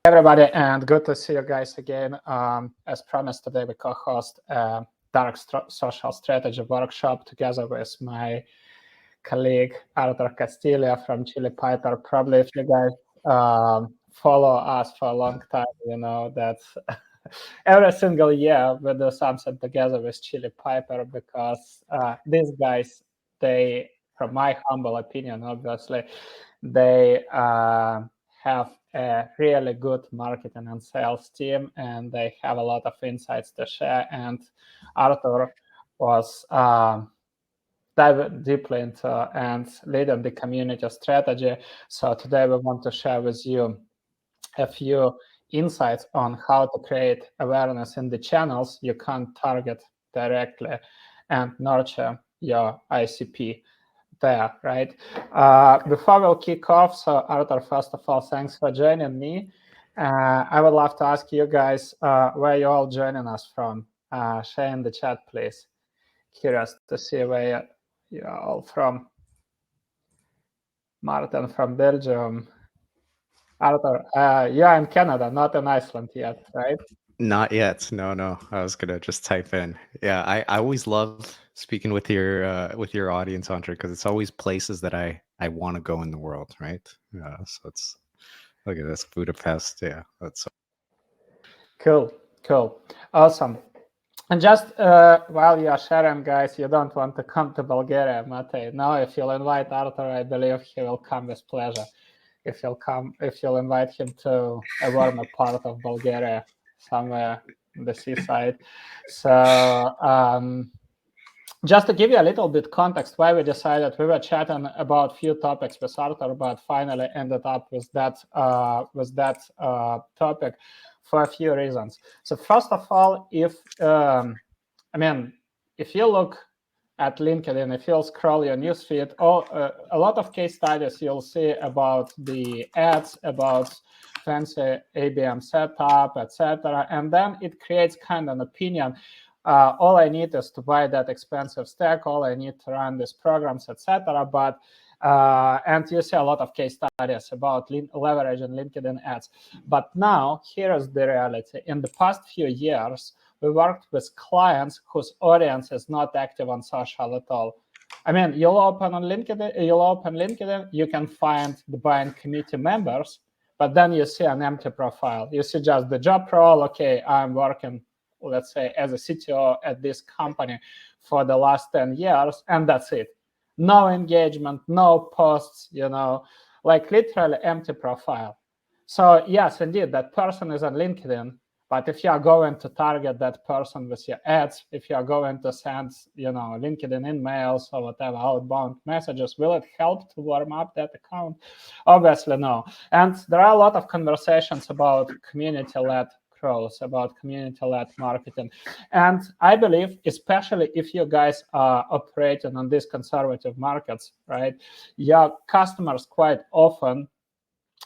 Everybody, and good to see you guys again. As promised, today we co-host a Dark Social Strategy workshop together with my colleague Arthur Castillo from Chili Piper. Probably if you guys follow us for a long time, you know that every single year we do something together with Chili Piper because these guys, they, from my humble opinion, obviously, they have a really good marketing and sales team, and they have a lot of insights to share. And Arthur was dive deeply into and leading the community strategy. So today we want to share with you a few insights on how to create awareness in the channels you can't target directly and nurture your ICP there, right? Before we'll kick off, so Arthur, first of all, thanks for joining me. I would love to ask you guys where you're all joining us from. Share in the chat, please. Curious to see where you're all from. Martin from Belgium. Arthur, you're in Canada, not in Iceland yet, right? Not yet. No. I was gonna just type in. Yeah, I always love speaking with your audience, Andre, because it's always places that I want to go in the world, right? So it's look at this Budapest. Yeah, that's cool. Awesome. And just while you are sharing, guys, you don't want to come to Bulgaria, Mate. Now, if you'll invite Arthur, I believe he will come with pleasure. If you'll invite him to a warmer part of Bulgaria, somewhere in the seaside. So just to give you a little bit context why we decided, we were chatting about a few topics with Arthur, but finally ended up with that topic for a few reasons. So first of all, if you look at LinkedIn, if you'll scroll your newsfeed, a lot of case studies you'll see about the ads, about fancy ABM setup, etc. And then it creates kind of an opinion. All I need is to buy that expensive stack. All I need to run these programs, etc. But and you see a lot of case studies about leveraging LinkedIn ads. But now, here is the reality. In the past few years, we worked with clients whose audience is not active on social at all. I mean, you'll open LinkedIn, you can find the buying committee members, but then you see an empty profile. You see just the job role. Okay, I'm working, let's say, as a CTO at this company for the last 10 years, and that's it. No engagement, no posts, like literally empty profile. So yes, indeed, that person is on LinkedIn, but if you are going to target that person with your ads, if you are going to send, LinkedIn emails or whatever, outbound messages, will it help to warm up that account? Obviously, no. And there are a lot of conversations about community-led growth, about community-led marketing. And I believe, especially if you guys are operating on these conservative markets, right, your customers quite often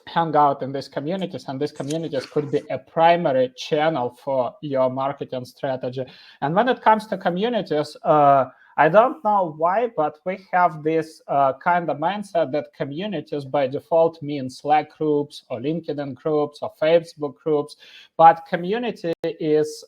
hang out in these communities, and these communities could be a primary channel for your marketing strategy. And when it comes to communities, I don't know why, but we have this kind of mindset that communities by default mean Slack groups or LinkedIn groups or Facebook groups, but community is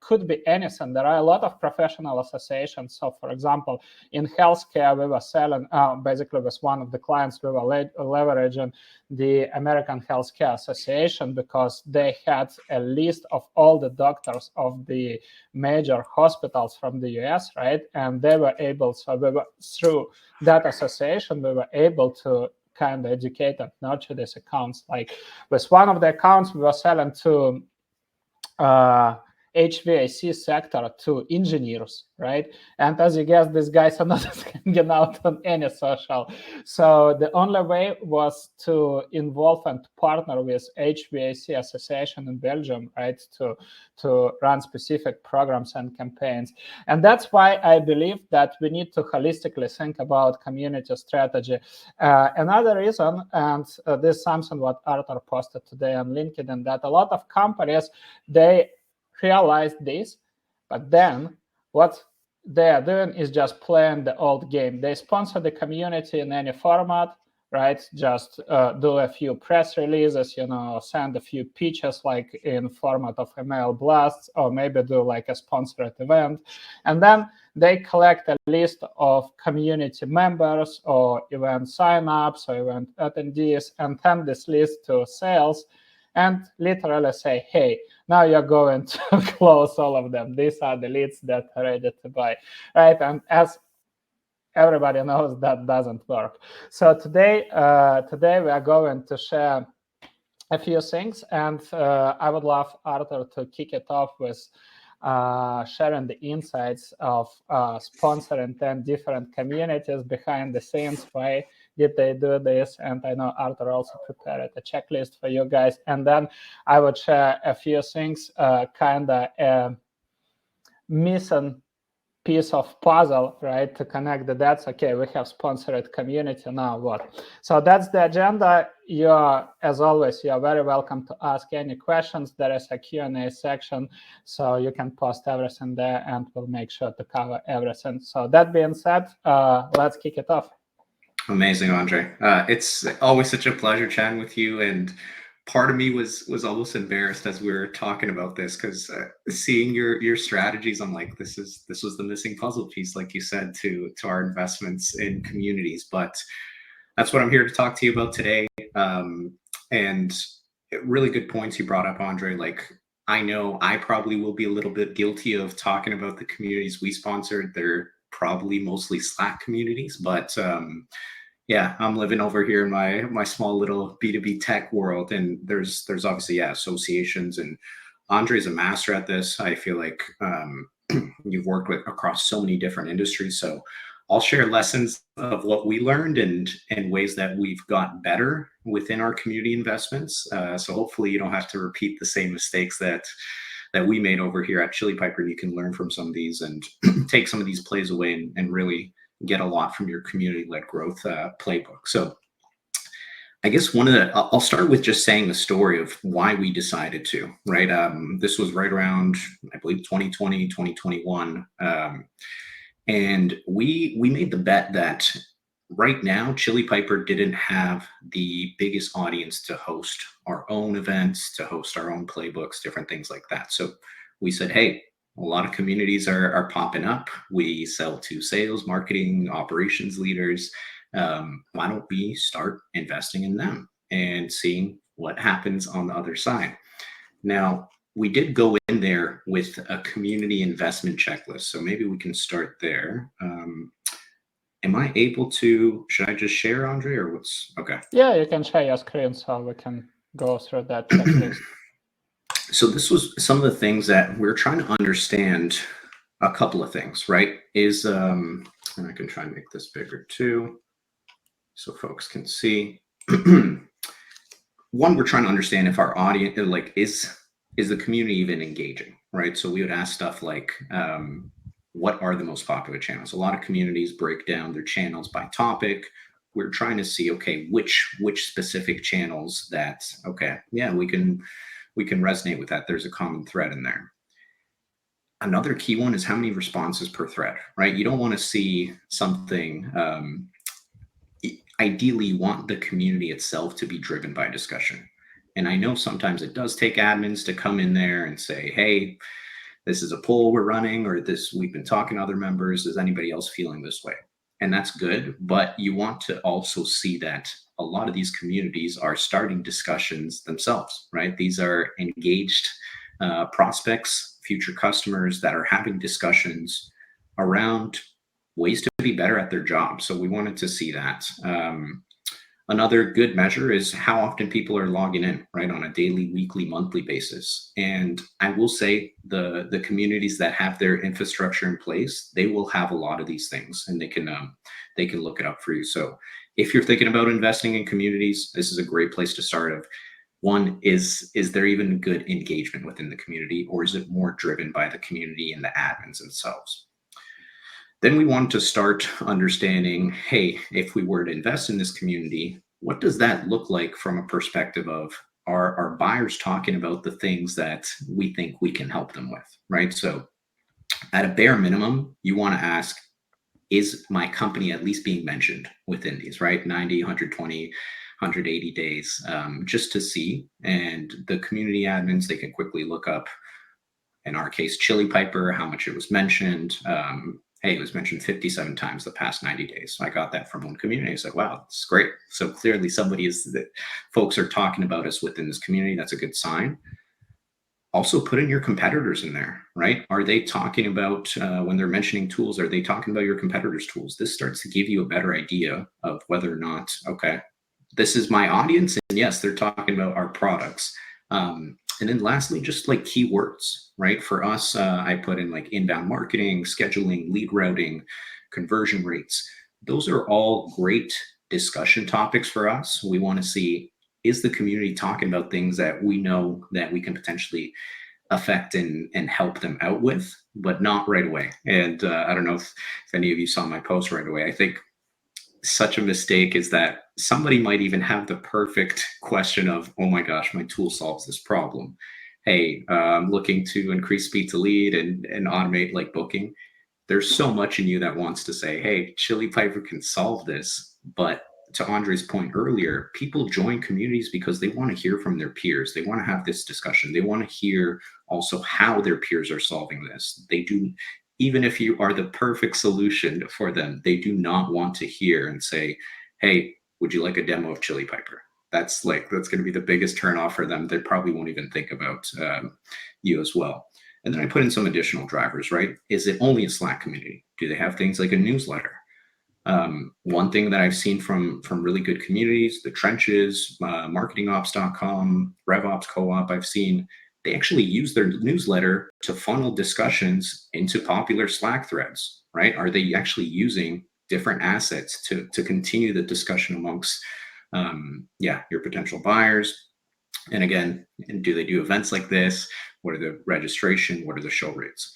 could be anything. There are a lot of professional associations. So, for example, in healthcare, we were selling, basically with one of the clients, we were leveraging the American Healthcare Association because they had a list of all the doctors of the major hospitals from the US, right? And they were able, so we were, through that association, we were able to kind of educate and nurture these accounts. Like with one of the accounts, we were selling to HVAC sector to engineers, right? And as you guess, these guys are not hanging out on any social. So the only way was to involve and partner with HVAC Association in Belgium, right? To run specific programs and campaigns. And that's why I believe that we need to holistically think about community strategy. Another reason, and this is something what Arthur posted today on LinkedIn, that a lot of companies, they realized this, but then what they are doing is just playing the old game. They sponsor the community in any format, right? Just do a few press releases, send a few pitches like in format of email blasts, or maybe do like a sponsored event. And then they collect a list of community members or event signups or event attendees and send this list to sales and literally say, hey, now you're going to close all of them. These are the leads that are ready to buy, right? And as everybody knows, that doesn't work. So today we are going to share a few things, and I would love Arthur to kick it off with sharing the insights of sponsoring 10 different communities behind the scenes. Why did they do this? And I know Arthur also prepared a checklist for you guys. And then I would share a few things, kind of missing piece of puzzle, right, to connect the dots. Okay, we have sponsored community, now what? So that's the agenda. As always, you're very welcome to ask any questions. There is a Q&A section, so you can post everything there and we'll make sure to cover everything. So that being said, let's kick it off. Amazing, Andre. It's always such a pleasure chatting with you, and part of me was almost embarrassed as we were talking about this, because seeing your strategies, I'm like, this was the missing puzzle piece, like you said, to our investments in communities. But that's what I'm here to talk to you about today. And really good points you brought up, Andre. Like, I know I probably will be a little bit guilty of talking about the communities we sponsored. They're probably mostly Slack communities, but yeah, I'm living over here in my small little B2B tech world, and there's obviously, yeah, associations, and Andre's a master at this. I feel like you've worked with across so many different industries, so I'll share lessons of what we learned and ways that we've got better within our community investments. So hopefully you don't have to repeat the same mistakes that we made over here at Chili Piper. You can learn from some of these and take some of these plays away and really get a lot from your community-led growth playbook. So I guess I'll start with just saying the story of why we decided to, right? This was right around, I believe, 2020, 2021. And we made the bet that right now, Chili Piper didn't have the biggest audience to host our own events, to host our own playbooks, different things like that. So we said, hey, a lot of communities are popping up. We sell to sales, marketing, operations leaders. Why don't we start investing in them and seeing what happens on the other side? Now, we did go in there with a community investment checklist. So maybe we can start there. Am I able to, should I just share, Andre, or what's, okay. Yeah, you can share your screen so we can go through that checklist. So this was some of the things that we're trying to understand. A couple of things, right? And I can try and make this bigger too, so folks can see. One, we're trying to understand if our audience, like, is the community even engaging, right? So we would ask stuff like, what are the most popular channels? A lot of communities break down their channels by topic. We're trying to see, okay, which specific channels that, okay, yeah, we can resonate with that. There's a common thread in there. Another key one is how many responses per thread, right? You don't want to see something, ideally you want the community itself to be driven by discussion. And I know sometimes it does take admins to come in there and say, hey, this is a poll we're running, or this, we've been talking to other members. Is anybody else feeling this way? And that's good. But you want to also see that a lot of these communities are starting discussions themselves, right? These are engaged prospects, future customers that are having discussions around ways to be better at their job. So we wanted to see that. Another good measure is how often people are logging in, right, on a daily, weekly, monthly basis. And I will say the communities that have their infrastructure in place, they will have a lot of these things, and they can look it up for you. So if you're thinking about investing in communities, this is a great place to start. Of one, is there even good engagement within the community, or is it more driven by the community and the admins themselves? Then we wanted to start understanding, hey, if we were to invest in this community, what does that look like from a perspective of our buyers talking about the things that we think we can help them with, right? So at a bare minimum, you want to ask, is my company at least being mentioned within these, right? 90, 120, 180 days, just to see. And the community admins, they can quickly look up, in our case, Chili Piper, how much it was mentioned. Hey, it was mentioned 57 times the past 90 days. So I got that from one community. I said, wow, it's great. So clearly somebody is that folks are talking about us within this community. That's a good sign. Also put in your competitors in there, right? Are they talking about, when they're mentioning tools, are they talking about your competitors' tools? This starts to give you a better idea of whether or not, okay, this is my audience. And yes, they're talking about our products. And then lastly, just like keywords, right? For us, I put in like inbound marketing, scheduling, lead routing, conversion rates. Those are all great discussion topics for us. We want to see, is the community talking about things that we know that we can potentially affect and help them out with, but not right away. And I don't know if any of you saw my post right away. I think such a mistake is that somebody might even have the perfect question of, oh my gosh, my tool solves this problem. Hey, I'm looking to increase speed to lead and automate like booking. There's so much in you that wants to say, hey, Chili Piper can solve this. But to Andre's point earlier, people join communities because they want to hear from their peers. They want to have this discussion. They want to hear also how their peers are solving this. They do, even if you are the perfect solution for them, they do not want to hear and say, hey, would you like a demo of Chili Piper? That's going to be the biggest turnoff for them. They probably won't even think about you as well. And then I put in some additional drivers, right? Is it only a Slack community? Do they have things like a newsletter? One thing that I've seen from really good communities, the Trenches, marketingops.com, RevOps Co-op, I've seen they actually use their newsletter to funnel discussions into popular Slack threads, right? Are they actually using different assets to continue the discussion amongst, your potential buyers? And again, do they do events like this? What are the registration? What are the show rates?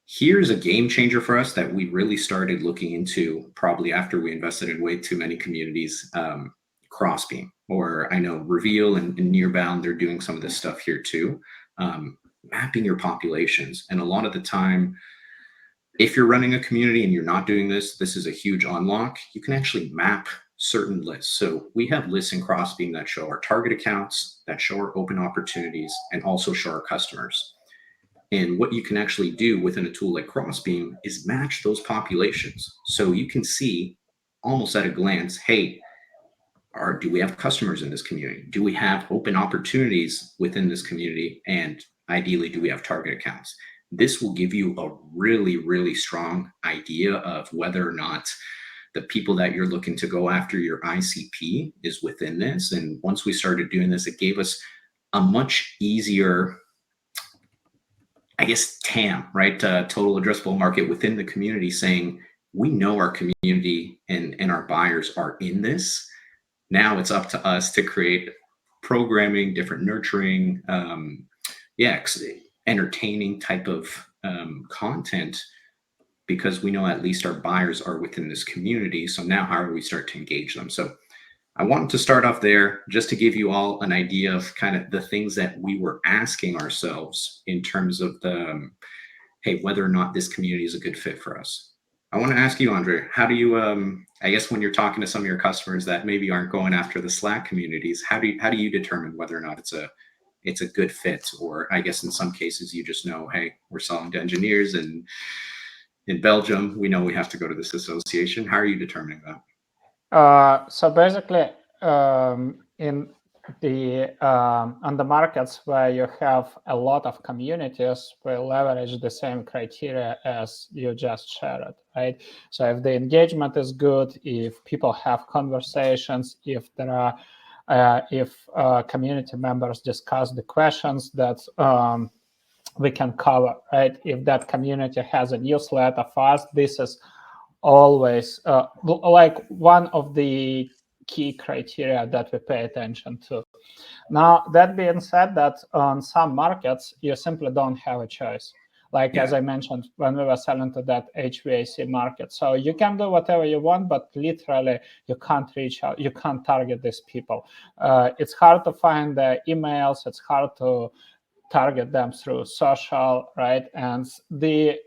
Here's a game changer for us that we really started looking into probably after we invested in way too many communities, Crossbeam, or I know Reveal and Nearbound, they're doing some of this stuff here too, mapping your populations. And a lot of the time, if you're running a community and you're not doing this, this is a huge unlock. You can actually map certain lists. So we have lists in Crossbeam that show our target accounts, that show our open opportunities, and also show our customers. And what you can actually do within a tool like Crossbeam is match those populations. So you can see almost at a glance, hey, do we have customers in this community? Do we have open opportunities within this community? And ideally, do we have target accounts? This will give you a really, really strong idea of whether or not the people that you're looking to go after, your ICP, is within this. And once we started doing this, it gave us a much easier, I guess, TAM, right? Total addressable market within the community, saying we know our community and our buyers are in this. Now it's up to us to create programming, different nurturing, entertaining type of content, because we know at least our buyers are within this community. So now how do we start to engage them? So I wanted to start off there just to give you all an idea of kind of the things that we were asking ourselves in terms of the, hey, whether or not this community is a good fit for us. I want to ask you, Andre, how do you, I guess when you're talking to some of your customers that maybe aren't going after the Slack communities, how do you determine whether or not it's a good fit? Or I guess in some cases you just know, hey, we're selling to engineers, and in Belgium, we know we have to go to this association. How are you determining that? So basically, in the on the markets where you have a lot of communities, we leverage the same criteria as you just shared, right? So if the engagement is good, if people have conversations, if there are community members discuss the questions that we can cover, right? If that community has a newsletter for us, this is always like one of the key criteria that we pay attention to. Now, that being said, that on some markets, you simply don't have a choice. Like, as I mentioned, when we were selling to that HVAC market. So you can do whatever you want, but literally you can't reach out. You can't target these people. It's hard to find the emails. It's hard to target them through social, right? And the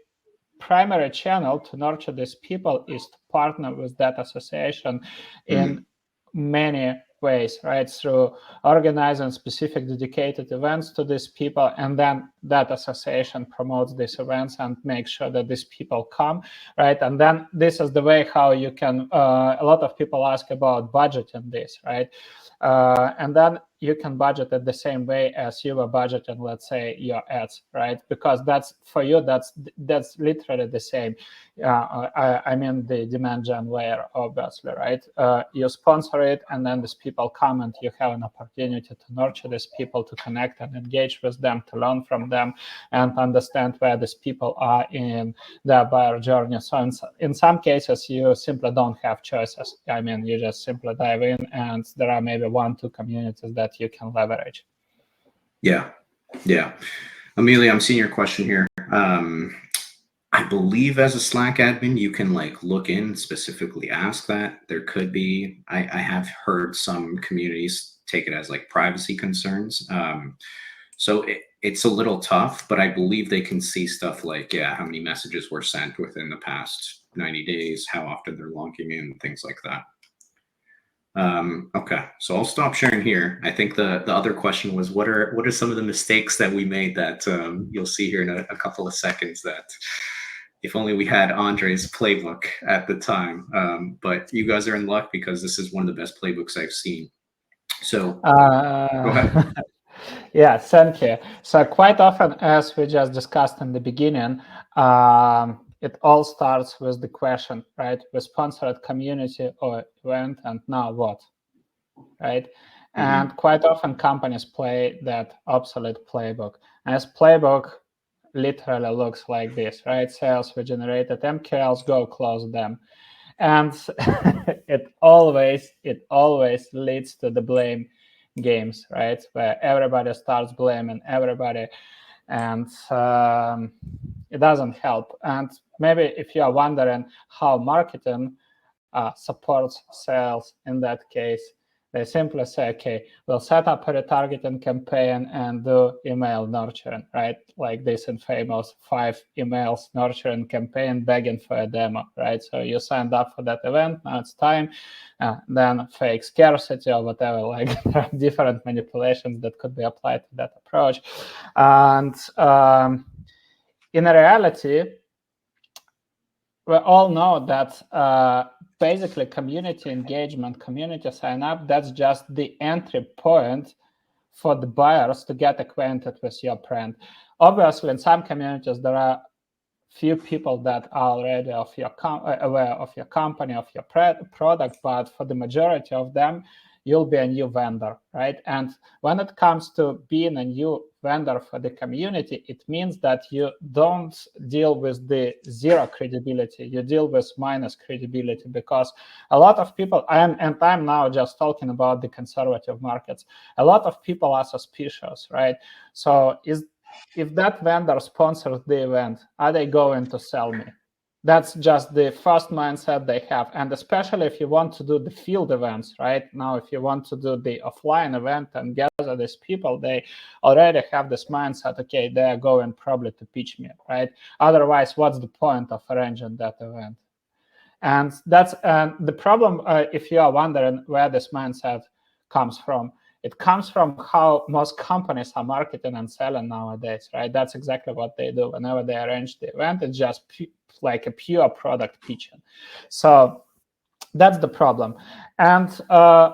primary channel to nurture these people is to partner with that association in many ways, right? Through organizing specific dedicated events to these people, and then that association promotes these events and makes sure that these people come, right? And then this is the way how you can, a lot of people ask about budgeting this, right? And then you can budget it the same way as you were budgeting, let's say, your ads, right? Because that's, for you, that's literally the same. I mean the demand gen layer, obviously, right? You sponsor it, and then these people come, and you have an opportunity to nurture these people, to connect and engage with them, to learn from them, and understand where these people are in their buyer journey. So in some cases, you simply don't have choices. I mean, you just simply dive in, and there are maybe 1-2 communities that you can leverage. Yeah. Amelia, I'm seeing your question here. I believe as a Slack admin, you can like look in, specifically ask that. There could be, I have heard some communities take it as like privacy concerns. So it's a little tough, but I believe they can see stuff like, yeah, how many messages were sent within the past 90 days, how often they're logging in, things like that. Okay, so I'll stop sharing here. I think the other question was, what are some of the mistakes that we made that you'll see here in a couple of seconds, that if only we had Andre's playbook at the time. But you guys are in luck, because this is one of the best playbooks I've seen. So go ahead. Yeah, thank you. So quite often, as we just discussed in the beginning, it all starts with the question, right? We sponsored community or event, and now what, right? And quite often companies play that obsolete playbook. And this playbook literally looks like this, right? Sales, we generated MQLs, go close them. And it always leads to the blame games, right? Where everybody starts blaming everybody, and it doesn't help. And maybe if you are wondering how marketing supports sales in that case, they simply say, okay, we'll set up a retargeting campaign and do email nurturing, right? Like this infamous 5 emails nurturing campaign begging for a demo, right? So you signed up for that event, now it's time. Then fake scarcity or whatever, like different manipulations that could be applied to that approach. And in reality, we all know that basically community engagement, community sign up, that's just the entry point for the buyers to get acquainted with your brand. Obviously, in some communities, there are few people that are already aware of your company, of your product, but for the majority of them, you'll be a new vendor, right? And when it comes to being a new vendor for the community, it means that you don't deal with the zero credibility, you deal with minus credibility, because a lot of people, and I'm now just talking about the conservative markets, a lot of people are suspicious, right? So if that vendor sponsors the event, are they going to sell me? That's just the first mindset they have. And especially if you want to do the field events, right? Now, if you want to do the offline event and gather these people, they already have this mindset, okay, they're going probably to pitch me, right? Otherwise, what's the point of arranging that event? And that's the problem. If you are wondering where this mindset comes from, it comes from how most companies are marketing and selling nowadays, right? That's exactly what they do. Whenever they arrange the event, it's just like a pure product pitching. So that's the problem. And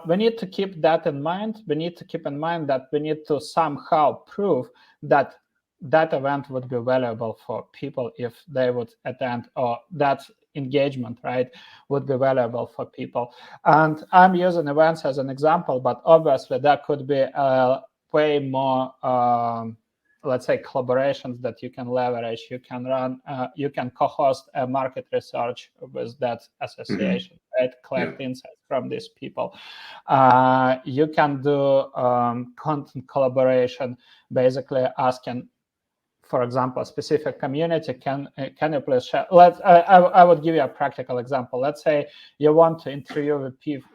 we need to keep that in mind. We need to keep in mind that we need to somehow prove that that event would be valuable for people if they would attend, or that engagement, right, would be valuable for people. And I'm using events as an example, but obviously there could be way more let's say collaborations that you can leverage. You can run, you can co-host a market research with that association, right? Collect insights from these people. You can do content collaboration, basically asking for example, a specific community, can you please share? I would give you a practical example. Let's say you want to interview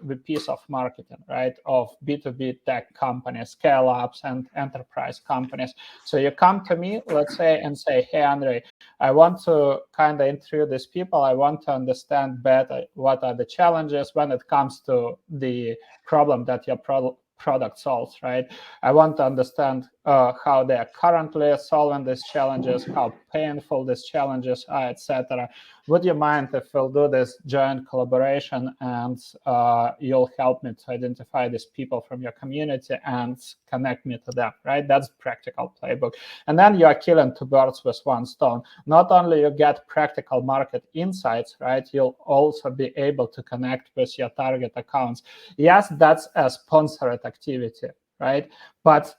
VPs of marketing, right, of B2B tech companies, scale-ups, and enterprise companies. So you come to me, let's say, and say, hey, Andrei, I want to kind of interview these people. I want to understand better what are the challenges when it comes to the problem that your product solves, right? I want to understand how they are currently solving these challenges, how painful these challenges are, etc. Would you mind if we'll do this joint collaboration and you'll help me to identify these people from your community and connect me to them, right? That's practical playbook. And then you are killing two birds with one stone. Not only you get practical market insights, right? You'll also be able to connect with your target accounts. Yes, that's a sponsored activity, right? But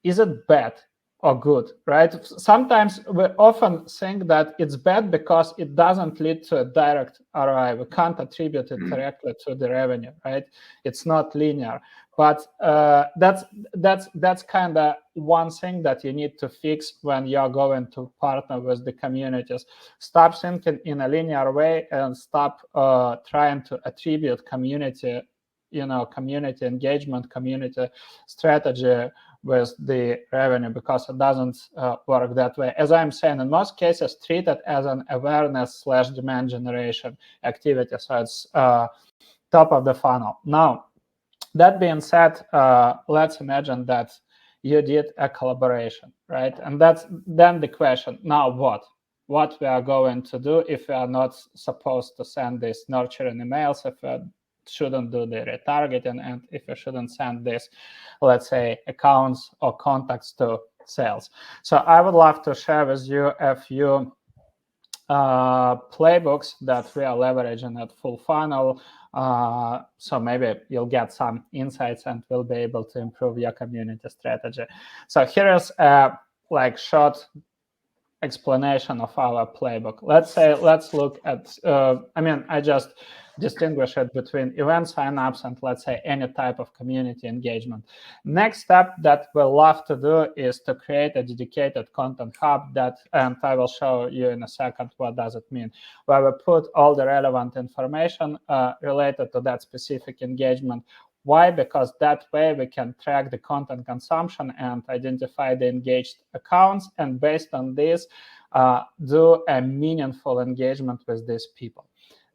is it bad or good, right? Sometimes we often think that it's bad because it doesn't lead to a direct ROI. We can't attribute it directly to the revenue, right? It's not linear. But that's kind of one thing that you need to fix when you're going to partner with the communities. Stop thinking in a linear way and stop trying to attribute community engagement, community strategy with the revenue, because it doesn't work that way. As I'm saying, in most cases, treat it as an awareness/demand generation activity. So it's top of the funnel. Now, that being said, let's imagine that you did a collaboration, right? And that's then the question, now what? What we are going to do if we are not supposed to send these nurturing emails, if we shouldn't do the retargeting, and if we shouldn't send this, let's say, accounts or contacts to sales. So I would love to share with you a few playbooks that we are leveraging at Full Funnel. So maybe you'll get some insights and we'll be able to improve your community strategy. So here is a short explanation of our playbook. Let's look at, I just distinguish it between event signups and, let's say, any type of community engagement. Next step that we'll love to do is to create a dedicated content hub and I will show you in a second what does it mean, where we put all the relevant information related to that specific engagement. Why? Because that way we can track the content consumption and identify the engaged accounts, and based on this, do a meaningful engagement with these people.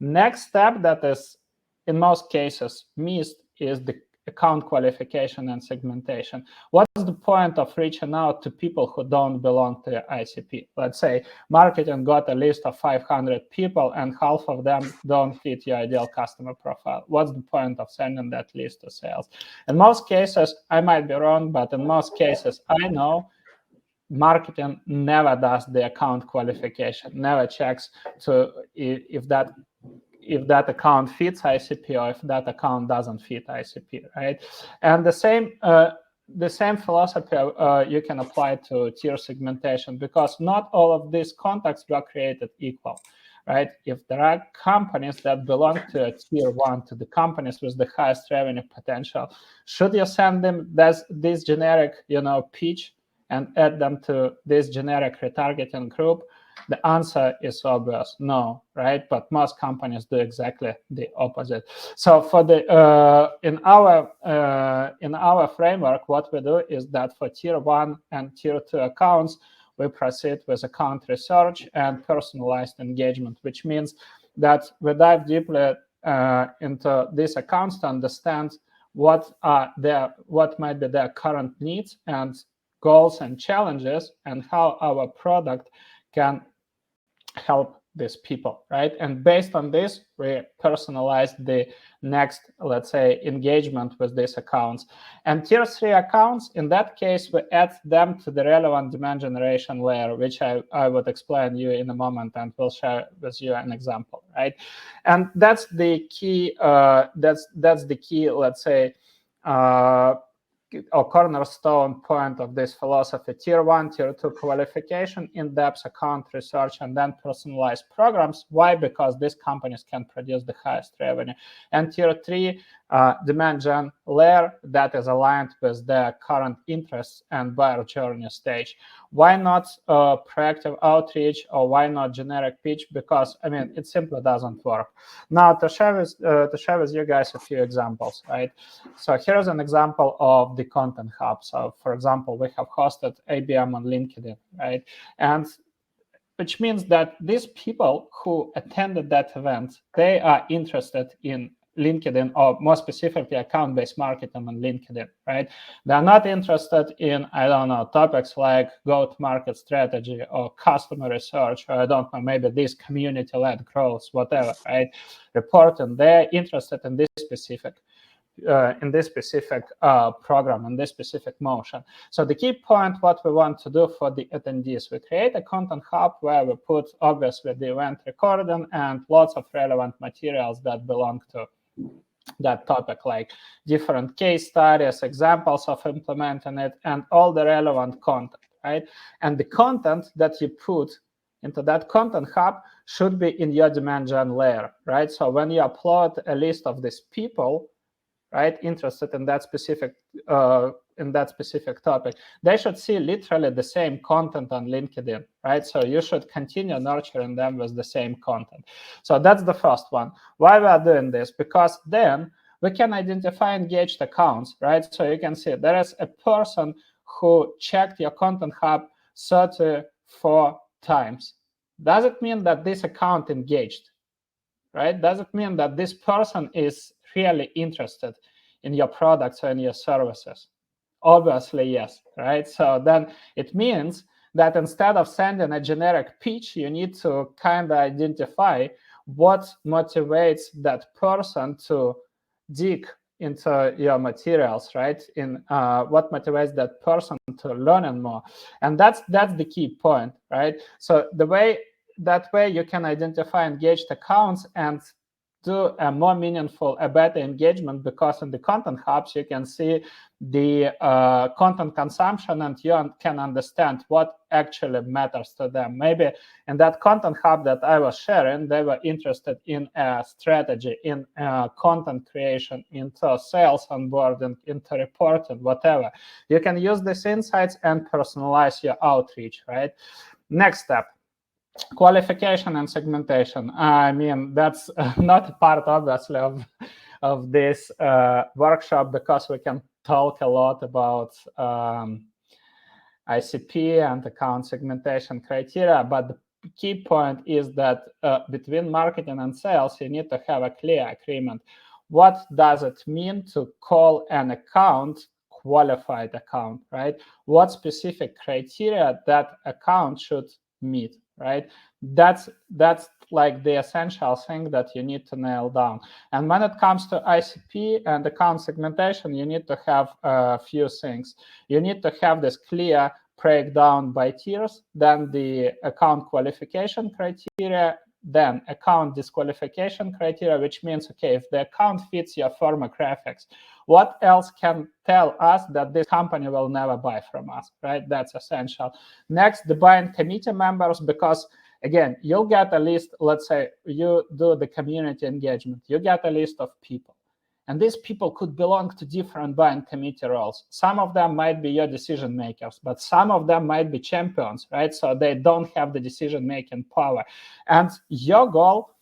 Next step that is, in most cases, missed is the account qualification and segmentation. What's the point of reaching out to people who don't belong to your ICP? Let's say marketing got a list of 500 people and half of them don't fit your ideal customer profile. What's the point of sending that list to sales? In most cases, I might be wrong, but in most cases, I know marketing never does the account qualification, never checks to if that account fits ICP or if that account doesn't fit ICP, right? And the same philosophy you can apply to tier segmentation, because not all of these contacts were created equal, right? If there are companies that belong to a tier 1, to the companies with the highest revenue potential, should you send them this generic, pitch and add them to this generic retargeting group? The answer is obvious, no, right? But most companies do exactly the opposite. So for the in our framework, what we do is that for tier 1 and tier 2 accounts, we proceed with account research and personalized engagement, which means that we dive deeply into these accounts to understand what might be their current needs and goals and challenges, and how our product can help these people, right? And based on this, we personalize the next, let's say, engagement with these accounts. And tier 3 accounts, in that case, we add them to the relevant demand generation layer, which I would explain you in a moment, and we'll share with you an example, right? And that's the key. That's the key, let's say, or cornerstone point of this philosophy: tier 1, tier 2 qualification, in-depth account research, and then personalized programs. Why? Because these companies can produce the highest revenue. And tier 3, demand gen layer that is aligned with their current interests and buyer journey stage. Why not proactive outreach, or why not generic pitch? Because I mean, it simply doesn't work. Now, to share with you guys a few examples, right? So here's an example of the Content Hub. So for example, we have hosted ABM on LinkedIn, right? And which means that these people who attended that event, they are interested in LinkedIn, or more specifically account-based marketing on LinkedIn, right? They're not interested in, I don't know, topics like go-to-market strategy or customer research, or I don't know, maybe this community-led growth, whatever, right? Reporting. They're interested in this specific program, in this specific motion. So the key point, what we want to do for the attendees, we create a content hub where we put obviously the event recording and lots of relevant materials that belong to that topic, like different case studies, examples of implementing it, and all the relevant content, right? And the content that you put into that content hub should be in your demand gen layer, right? So when you upload a list of these people, right, interested in that specific topic, they should see literally the same content on LinkedIn, right? So you should continue nurturing them with the same content. So that's the first one. Why we are doing this? Because then we can identify engaged accounts, right? So you can see there is a person who checked your content hub 34 times. Does it mean that this account engaged? Right? Does it mean that this person is really interested in your products or in your services? Obviously, yes, right? So then it means that instead of sending a generic pitch, you need to kind of identify what motivates that person to dig into your materials, right? In what motivates that person to learn more, and that's the key point, right? So that way you can identify engaged accounts and do a more meaningful, a better engagement, because in the content hubs you can see the content consumption and you can understand what actually matters to them. Maybe in that content hub that I was sharing, they were interested in a strategy, in content creation, into sales onboarding, into reporting, whatever. You can use these insights and personalize your outreach, right? Next step. Qualification and segmentation. I mean, that's not a part, obviously, of this workshop, because we can talk a lot about ICP and account segmentation criteria. But the key point is that between marketing and sales, you need to have a clear agreement. What does it mean to call an account qualified account, right? What specific criteria that account should meet, right? That's like the essential thing that you need to nail down. And when it comes to ICP and account segmentation, you need to have a few things. You need to have this clear breakdown by tiers, then the account qualification criteria, then account disqualification criteria, which means, okay, if the account fits your firmographics, what else can tell us that this company will never buy from us, right? That's essential. Next, the buying committee members, because again, you'll get a list. Let's say you do the community engagement, you get a list of people, and these people could belong to different buying committee roles. Some of them might be your decision makers, but some of them might be champions, right? So they don't have the decision-making power. And your goal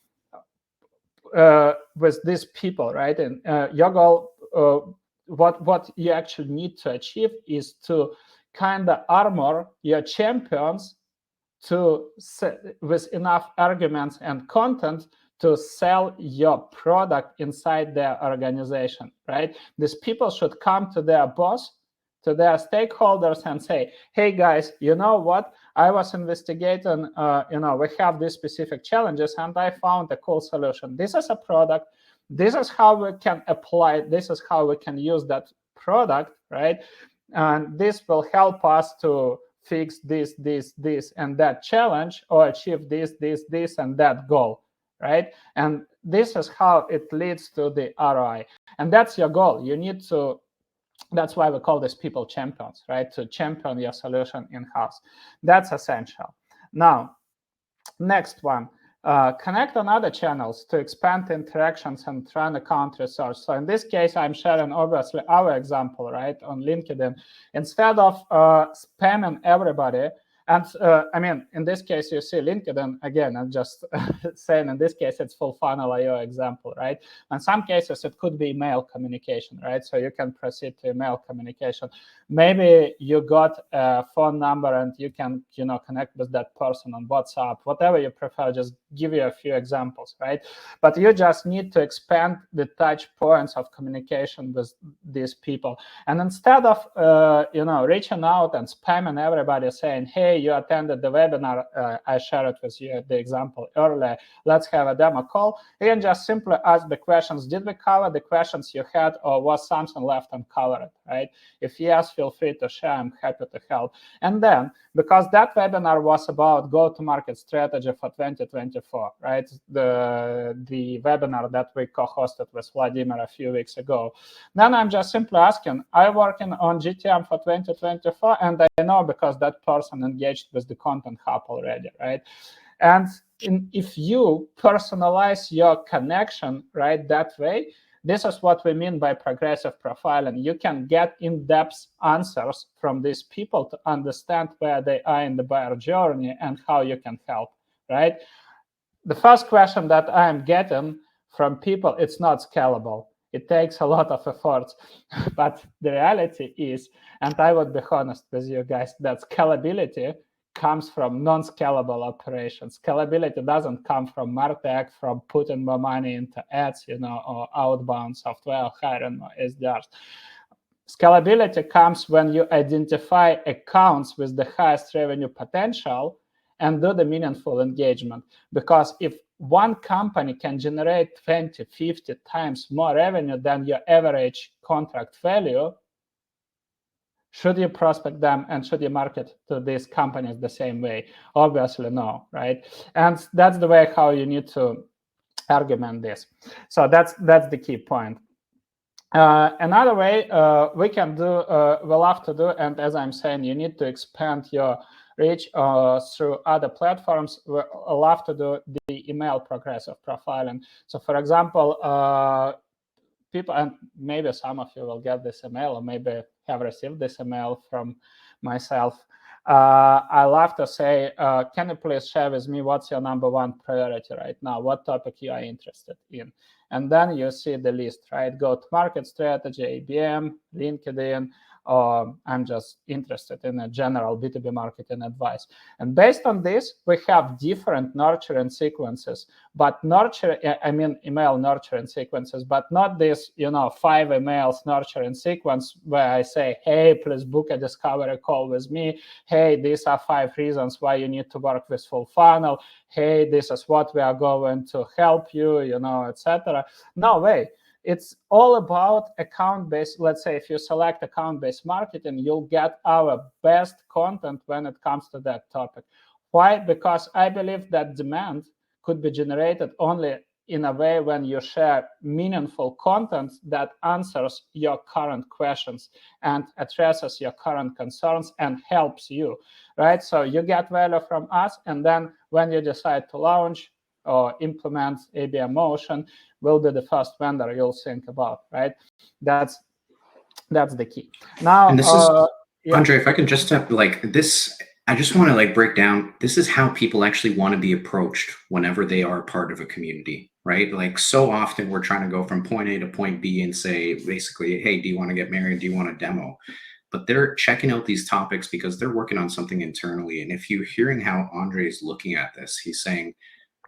with these people, right? And your goal, what you actually need to achieve is to kind of armor your champions with enough arguments and content to sell your product inside their organization, right? These people should come to their boss, to their stakeholders, and say, hey guys, you know what? I was investigating, we have these specific challenges and I found a cool solution. This is a product. This is how we can apply. This is how we can use that product, right? And this will help us to fix this, and that challenge, or achieve this, and that goal, right? And this is how it leads to the ROI. And that's your goal. You need to, that's why we call these people champions, right? To champion your solution in-house. That's essential. Now, next one. connect on other channels to expand interactions and run account research. So in this case, I'm sharing obviously our example, right, on LinkedIn. Instead of spamming everybody, and I mean, in this case, you see LinkedIn, again, I'm just saying in this case, it's full funnel IO example, right? In some cases, it could be email communication, right? So you can proceed to email communication. Maybe you got a phone number and you can, connect with that person on WhatsApp, whatever you prefer, just give you a few examples, right? But you just need to expand the touch points of communication with these people. And instead of, reaching out and spamming everybody saying, hey, you attended the webinar, I shared with you the example earlier, let's have a demo call, you can just simply ask the questions, did we cover the questions you had, or was something left uncovered, right? If yes, feel free to share, I'm happy to help. And then, because that webinar was about go-to-market strategy for 2024, right? The webinar that we co-hosted with Vladimir a few weeks ago. Then I'm just simply asking, I'm working on GTM for 2024, and I know because that person engaged with the Content Hub already, right? And if you personalize your connection, right, that way, this is what we mean by progressive profiling. You can get in-depth answers from these people to understand where they are in the buyer journey and how you can help, right? The first question that I'm getting from people, it's not scalable. It takes a lot of effort. But the reality is, and I would be honest with you guys, that scalability comes from non-scalable operations. Scalability doesn't come from MarTech, from putting more money into ads, or outbound software, hiring more SDRs. Scalability comes when you identify accounts with the highest revenue potential and do the meaningful engagement. Because if one company can generate 20, 50 times more revenue than your average contract value, should you prospect them and should you market to these companies the same way? Obviously, no, right? And that's the way how you need to argument this. So that's the key point. Another way we can do, we'll have to do, and as I'm saying, you need to expand your reach through other platforms. We'll have to do the email progressive profiling. So, for example, people, and maybe some of you will get this email, or maybe have received this email from myself. I love to say, can you please share with me what's your number one priority right now? What topic you are interested in? And then you see the list, right? Go-to-market strategy, ABM, LinkedIn, or I'm just interested in a general B2B marketing advice. And based on this, we have different nurturing sequences, but email nurturing sequences, but not this, 5 emails nurturing sequence where I say, hey, please book a discovery call with me. Hey, these are 5 reasons why you need to work with full funnel. Hey, this is what we are going to help you, etc. No way. It's all about account-based. Let's say if you select account-based marketing, you'll get our best content when it comes to that topic. Why? Because I believe that demand could be generated only in a way when you share meaningful content that answers your current questions and addresses your current concerns and helps you, right? So you get value from us, and then when you decide to launch or implement ABM motion, will be the first vendor you'll think about, right? That's the key. Now, and this is Andre, if I can just step this, I just want to break down. This is how people actually want to be approached whenever they are part of a community, right? So often we're trying to go from point A to point B and say, basically, hey, do you want to get married? Do you want a demo? But they're checking out these topics because they're working on something internally. And if you're hearing how Andre is looking at this, he's saying,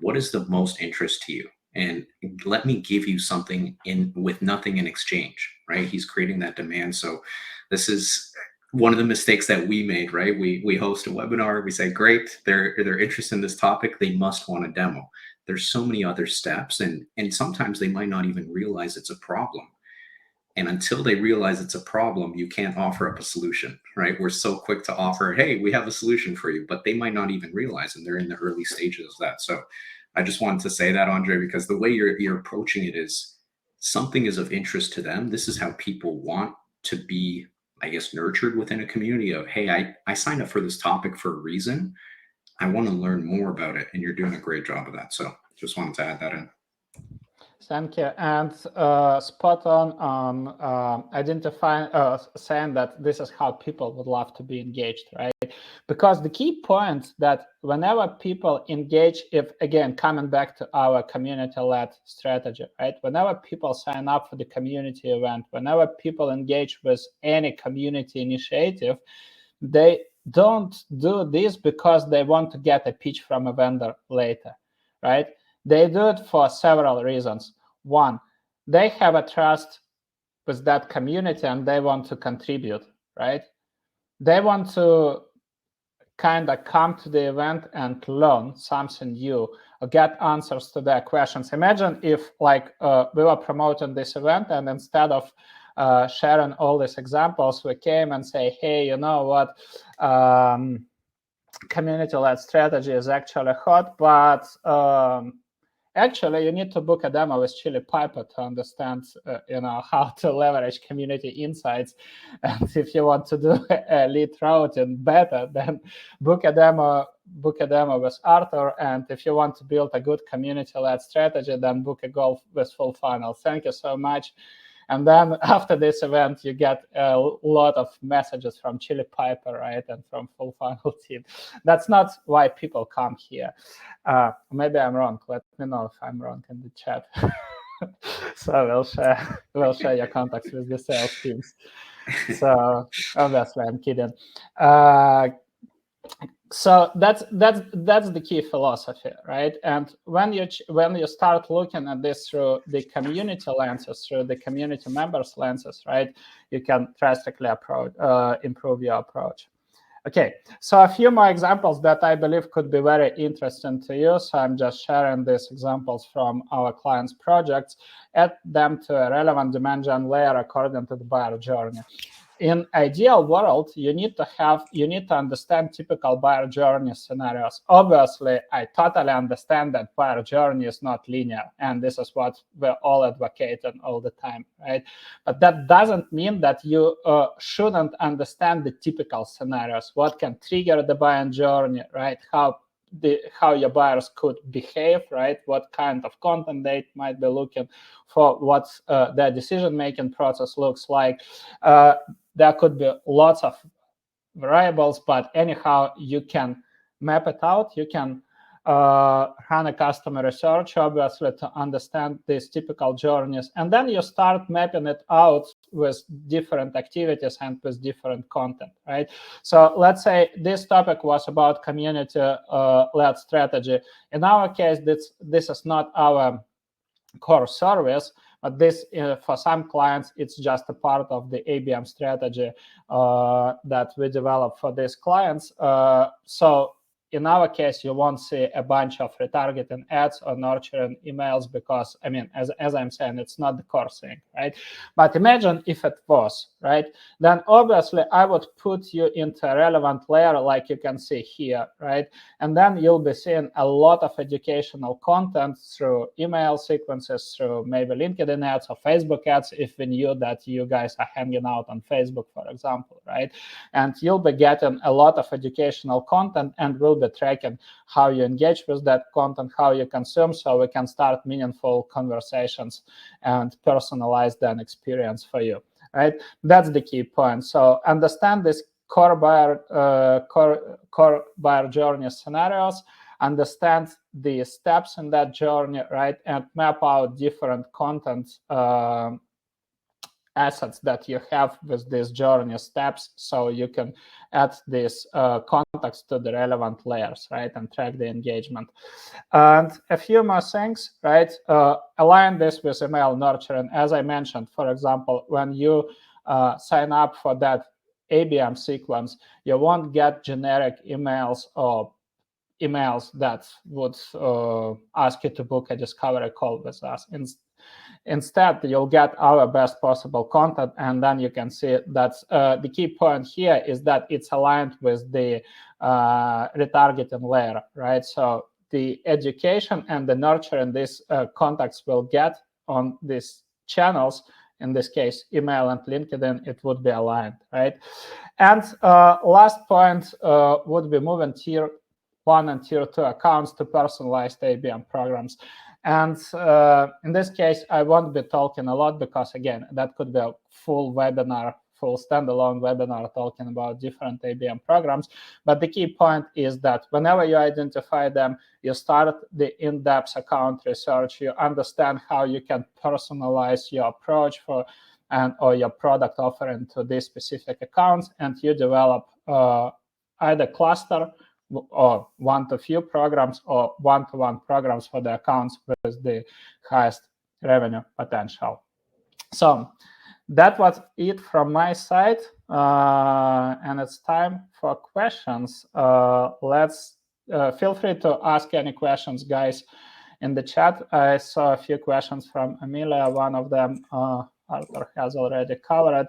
what is the most interest to you? And let me give you something with nothing in exchange, right? He's creating that demand. So this is one of the mistakes that we made, right? We host a webinar, we say, great, they're interested in this topic, they must want a demo. There's so many other steps, and sometimes they might not even realize it's a problem. And until they realize it's a problem, you can't offer up a solution, right? We're so quick to offer, hey, we have a solution for you, but they might not even realize, and they're in the early stages of that. So I just wanted to say that, Andre, because the way you're approaching it is something is of interest to them. This is how people want to be, I guess, nurtured within a community of, hey, I signed up for this topic for a reason. I want to learn more about it, and you're doing a great job of that. So just wanted to add that in. Thank you. And spot on identifying, saying that this is how people would love to be engaged, right? Because the key point that whenever people engage, if again, coming back to our community-led strategy, right? Whenever people sign up for the community event, whenever people engage with any community initiative, they don't do this because they want to get a pitch from a vendor later, right? They do it for several reasons. One, they have a trust with that community and they want to contribute, right? They want to kind of come to the event and learn something new or get answers to their questions. Imagine if like we were promoting this event and instead of sharing all these examples, we came and say, hey, you know what? Community-led strategy is actually hot, but actually, you need to book a demo with Chili Piper to understand, how to leverage community insights. And if you want to do a lead routing better, then book a demo with Arthur. And if you want to build a good community-led strategy, then book a call with Full Funnel. Thank you so much. And then after this event, you get a lot of messages from Chili Piper, right, and from Full Funnel team. That's not why people come here. Maybe I'm wrong. Let me know if I'm wrong in the chat. So we'll share your contacts with the sales teams. So obviously, I'm kidding. So that's the key philosophy, right? And when you start looking at this through the community lenses, through the community members lenses, right, you can drastically improve your approach. Okay, so a few more examples that I believe could be very interesting to you. So I'm just sharing these examples from our clients' projects, add them to a relevant demand gen layer according to the buyer journey. In ideal world, you need to understand typical buyer journey scenarios. Obviously, I totally understand that buyer journey is not linear, and this is what we're all advocating all the time, right? But that doesn't mean that you shouldn't understand the typical scenarios. What can trigger the buyer journey, right? How your buyers could behave, right? What kind of content they might be looking for, what their decision-making process looks like. There could be lots of variables, but anyhow, you can map it out. You can run a customer research, obviously, to understand these typical journeys. And then you start mapping it out with different activities and with different content, right? So let's say this topic was about community-led strategy. In our case, this is not our core service, but this, for some clients, it's just a part of the ABM strategy that we develop for these clients. So in our case, you won't see a bunch of retargeting ads or nurturing emails because, I mean, as I'm saying, it's not the core thing, right? But imagine if it was, right? Then obviously I would put you into a relevant layer like you can see here, right? And then you'll be seeing a lot of educational content through email sequences, through maybe LinkedIn ads or Facebook ads, if we knew that you guys are hanging out on Facebook, for example, right? And you'll be getting a lot of educational content, and we'll be tracking how you engage with that content, how you consume, so we can start meaningful conversations and personalize that experience for you, right? That's the key point. So understand this core buyer journey scenarios, understand the steps in that journey, right, and map out different content assets that you have with these journey steps, so you can add these contacts to the relevant layers, right, and track the engagement. And a few more things, right? Align this with email nurturing. As I mentioned, for example, when you sign up for that ABM sequence, you won't get generic emails or emails that would ask you to book a discovery call with us. Instead, you'll get our best possible content, and then you can see that the key point here is that it's aligned with the retargeting layer, right? So the education and the nurturing these contacts will get on these channels, in this case, email and LinkedIn, it would be aligned, right? And last point would be moving tier 1 and Tier 2 accounts to personalized ABM programs. And in this case, I won't be talking a lot because, again, that could be a full webinar, full standalone webinar talking about different ABM programs. But the key point is that whenever you identify them, you start the in-depth account research, you understand how you can personalize your approach for or your product offering to these specific accounts, and you develop either cluster or one-to-few programs or one-to-one programs for the accounts with the highest revenue potential. So that was it from my side, and it's time for questions. Let's feel free to ask any questions, guys, in the chat. I saw a few questions from Amelia. One of them Arthur has already covered.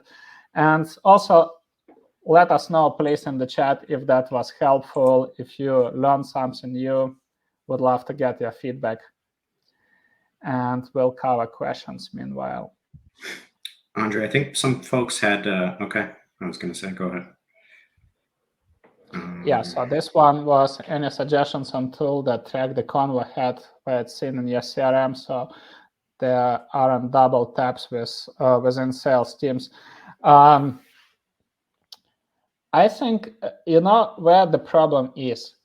And also, let us know, please, in the chat if that was helpful, if you learned something new. Would love to get your feedback. And we'll cover questions meanwhile. Andre, I think some folks had, okay, I was going to say, go ahead. Yeah, so this one was any suggestions on tool that track the convo head where it's seen in your CRM, so there aren't double taps with within sales teams. I think, you know, where the problem is.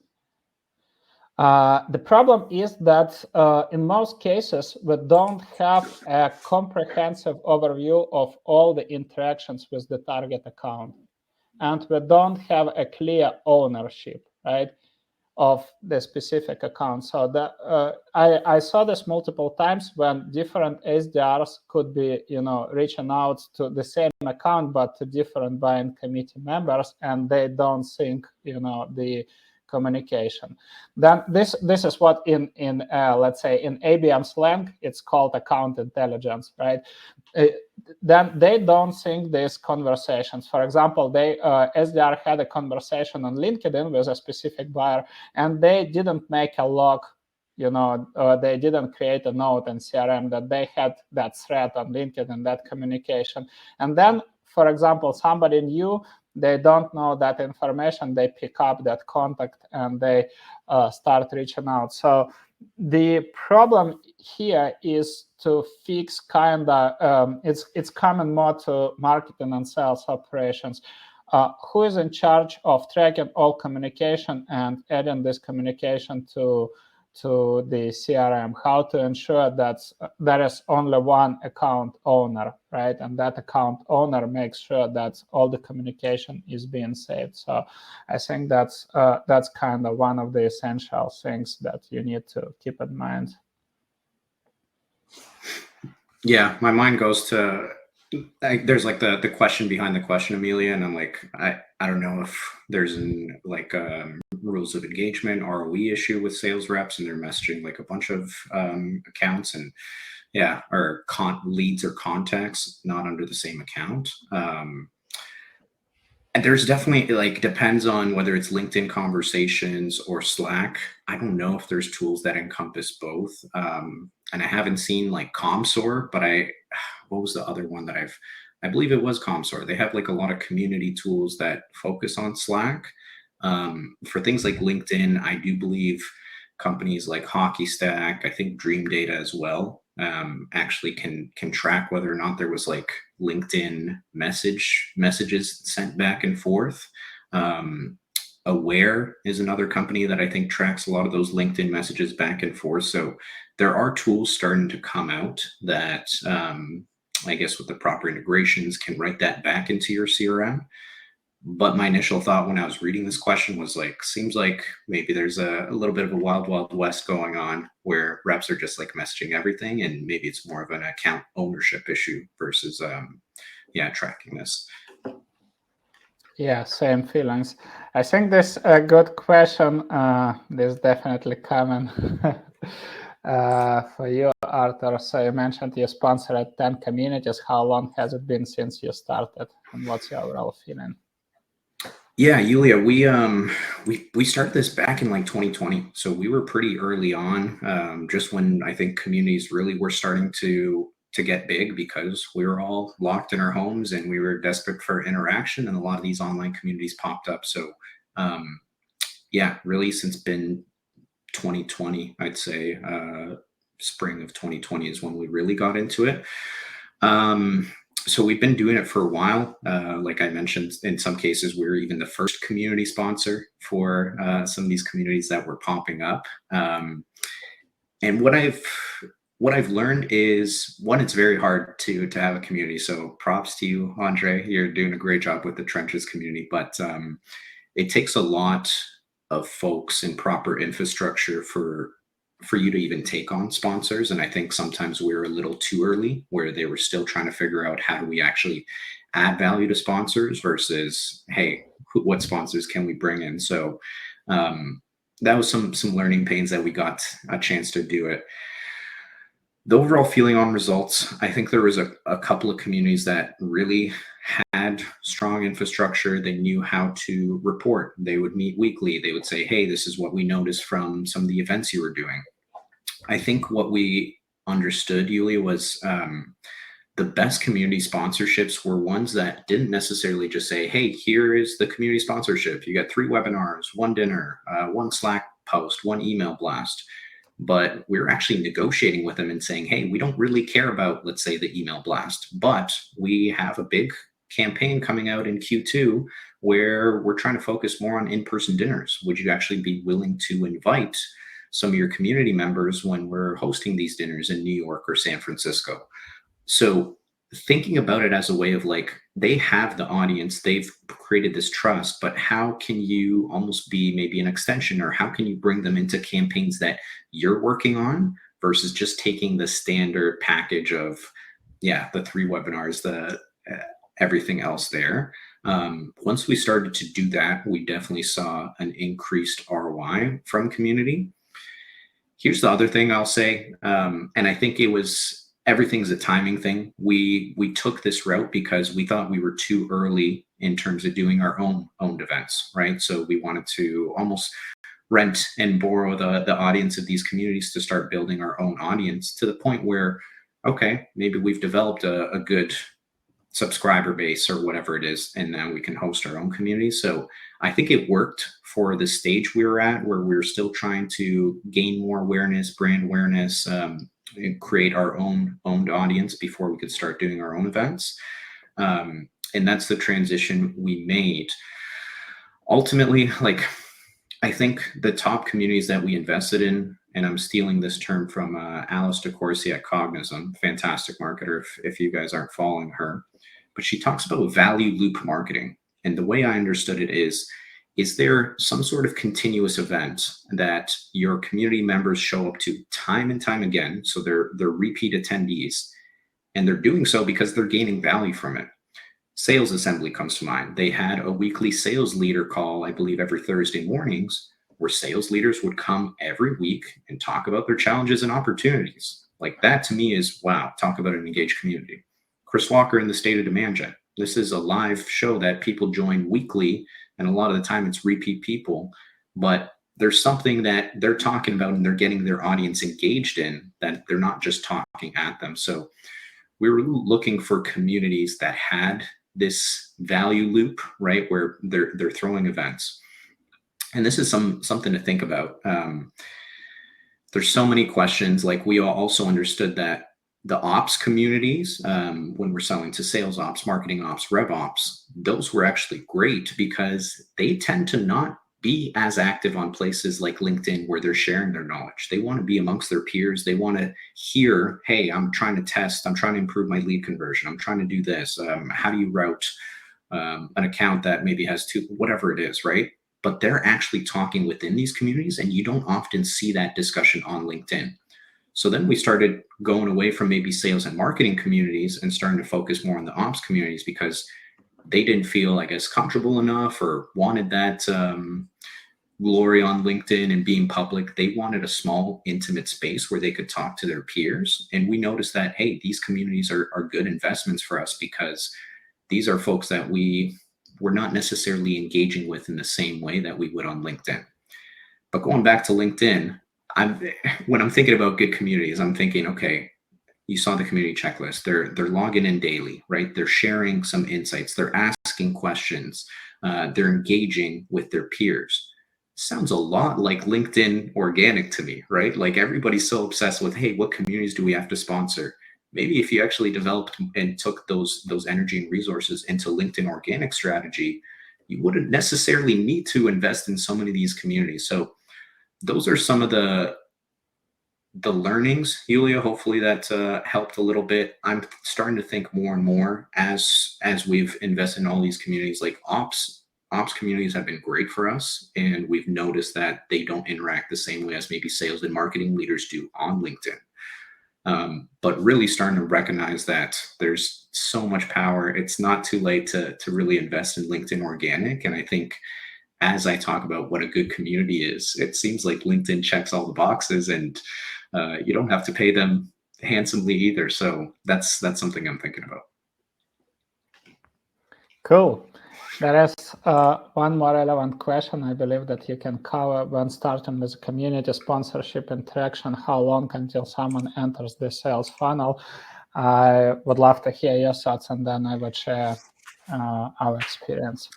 The problem is that in most cases, we don't have a comprehensive overview of all the interactions with the target account. And we don't have a clear ownership, right, of the specific account. So that I saw this multiple times when different SDRs could be, you know, reaching out to the same account but to different buying committee members, and they don't sync, you know, the communication. Then this is what in let's say in ABM slang it's called account intelligence, right? Then they don't sync these conversations. For example, they SDR had a conversation on LinkedIn with a specific buyer, and they didn't make a log, you know, they didn't create a note in CRM that they had that thread on LinkedIn, that communication. And then, for example, somebody new, they don't know that information, they pick up that contact and they start reaching out. So the problem here is to fix it's common more to marketing and sales operations. Who is in charge of tracking all communication and adding this communication to the CRM? How to ensure that there is only one account owner, right? And that account owner makes sure that all the communication is being saved. So I think that's kind of one of the essential things that you need to keep in mind. Yeah, my mind goes to there's like the question behind the question, Amelia, and I'm like, I don't know if there's rules of engagement, ROE issue with sales reps, and they're messaging like a bunch of accounts, and yeah, or leads or contacts not under the same account. And there's definitely, like, depends on whether it's LinkedIn conversations or Slack. I don't know if there's tools that encompass both. And I haven't seen like ComSor, but what was the other one that I believe it was ComSor. They have like a lot of community tools that focus on Slack. For things like LinkedIn, I do believe companies like Hockey Stack, I think Dream Data as well, actually can track whether or not there was like LinkedIn messages sent back and forth. Aware is another company that I think tracks a lot of those LinkedIn messages back and forth. So there are tools starting to come out that I guess with the proper integrations can write that back into your CRM. But my initial thought when I was reading this question was like, seems like maybe there's a little bit of a wild west going on where reps are just like messaging everything, and maybe it's more of an account ownership issue versus tracking this. Yeah, same feelings. I think this is a good question. This is definitely common for you, Arthur. So you mentioned you sponsored 10 communities. How long has it been since you started, and what's your overall feeling? Yeah, Yulia, we started this back in like 2020. So we were pretty early on, just when I think communities really were starting to get big, because we were all locked in our homes and we were desperate for interaction, and a lot of these online communities popped up. So yeah, really since been 2020, I'd say. Spring of 2020 is when we really got into it. So we've been doing it for a while. Like I mentioned, in some cases, we were even the first community sponsor for some of these communities that were popping up. And what I've learned is, one, it's very hard to have a community. So props to you, Andre. You're doing a great job with the trenches community, but it takes a lot of folks and proper infrastructure for you to even take on sponsors. And I think sometimes we're a little too early, where they were still trying to figure out how do we actually add value to sponsors versus, hey, what sponsors can we bring in? So that was some learning pains that we got a chance to do it. The overall feeling on results, I think there was a couple of communities that really had strong infrastructure. They knew how to report. They would meet weekly. They would say, hey, this is what we noticed from some of the events you were doing. I think what we understood, Yulia, was the best community sponsorships were ones that didn't necessarily just say, hey, here is the community sponsorship. You get 3 webinars, 1 dinner, 1 Slack post, 1 email blast. But we're actually negotiating with them and saying, hey, we don't really care about, let's say, the email blast, but we have a big campaign coming out in Q2 where we're trying to focus more on in-person dinners. Would you actually be willing to invite some of your community members when we're hosting these dinners in New York or San Francisco? So thinking about it as a way of like, they have the audience, they've created this trust, but how can you almost be maybe an extension, or how can you bring them into campaigns that you're working on versus just taking the standard package of, yeah, the 3 webinars, the everything else there. Once we started to do that, we definitely saw an increased ROI from community. Here's the other thing I'll say, and I think it was, everything's a timing thing. We took this route because we thought we were too early in terms of doing our owned events, right? So we wanted to almost rent and borrow the audience of these communities to start building our own audience, to the point where, okay, maybe we've developed a good subscriber base or whatever it is, and now we can host our own community. So I think it worked for the stage we were at, where we were still trying to gain more awareness, brand awareness, and create our own owned audience before we could start doing our own events. And that's the transition we made. Ultimately, like, I think the top communities that we invested in, and I'm stealing this term from Alice DeCourcy at Cognizant, fantastic marketer if you guys aren't following her, but she talks about value loop marketing. And the way I understood it is there some sort of continuous event that your community members show up to time and time again? So they're repeat attendees, and they're doing so because they're gaining value from it. Sales Assembly comes to mind. They had a weekly sales leader call, I believe every Thursday mornings, where sales leaders would come every week and talk about their challenges and opportunities. Like, that to me is, wow, talk about an engaged community. Chris Walker in the State of Demand Gen. This is a live show that people join weekly, and a lot of the time it's repeat people, but there's something that they're talking about and they're getting their audience engaged in, that they're not just talking at them. So we were looking for communities that had this value loop, right, where they're throwing events. And this is something to think about. There's so many questions. Like, we also understood that the ops communities, when we're selling to sales ops, marketing ops, rev ops, those were actually great because they tend to not be as active on places like LinkedIn where they're sharing their knowledge. They want to be amongst their peers. They want to hear, hey, I'm trying to test, I'm trying to improve my lead conversion, I'm trying to do this. How do you route an account that maybe has 2, whatever it is, right? But they're actually talking within these communities, and you don't often see that discussion on LinkedIn. So then we started going away from maybe sales and marketing communities and starting to focus more on the ops communities, because they didn't feel, I guess, comfortable enough or wanted that glory on LinkedIn and being public. They wanted a small, intimate space where they could talk to their peers. And we noticed that, hey, these communities are good investments for us, because these are folks that we're not necessarily engaging with in the same way that we would on LinkedIn. But going back to LinkedIn, when I'm thinking about good communities, I'm thinking, okay, you saw the community checklist. They're logging in daily, right? They're sharing some insights. They're asking questions. They're engaging with their peers. sounds a lot like LinkedIn organic to me, right? Like everybody's so obsessed with, hey, what communities do we have to sponsor? Maybe if you actually developed and took those energy and resources into LinkedIn organic strategy, you wouldn't necessarily need to invest in so many of these communities. So those are some of the learnings, Yulia. Hopefully that helped a little bit. I'm starting to think more and more as we've invested in all these communities, like ops communities have been great for us, and we've noticed that they don't interact the same way as maybe sales and marketing leaders do on LinkedIn. But really starting to recognize that there's so much power. It's not too late to really invest in LinkedIn organic. And I think as I talk about what a good community is, it seems like LinkedIn checks all the boxes, and you don't have to pay them handsomely either. So that's something I'm thinking about. Cool. There is one more relevant question I believe that you can cover when starting with community sponsorship interaction. How long until someone enters the sales funnel? I would love to hear your thoughts, and then I would share our experience.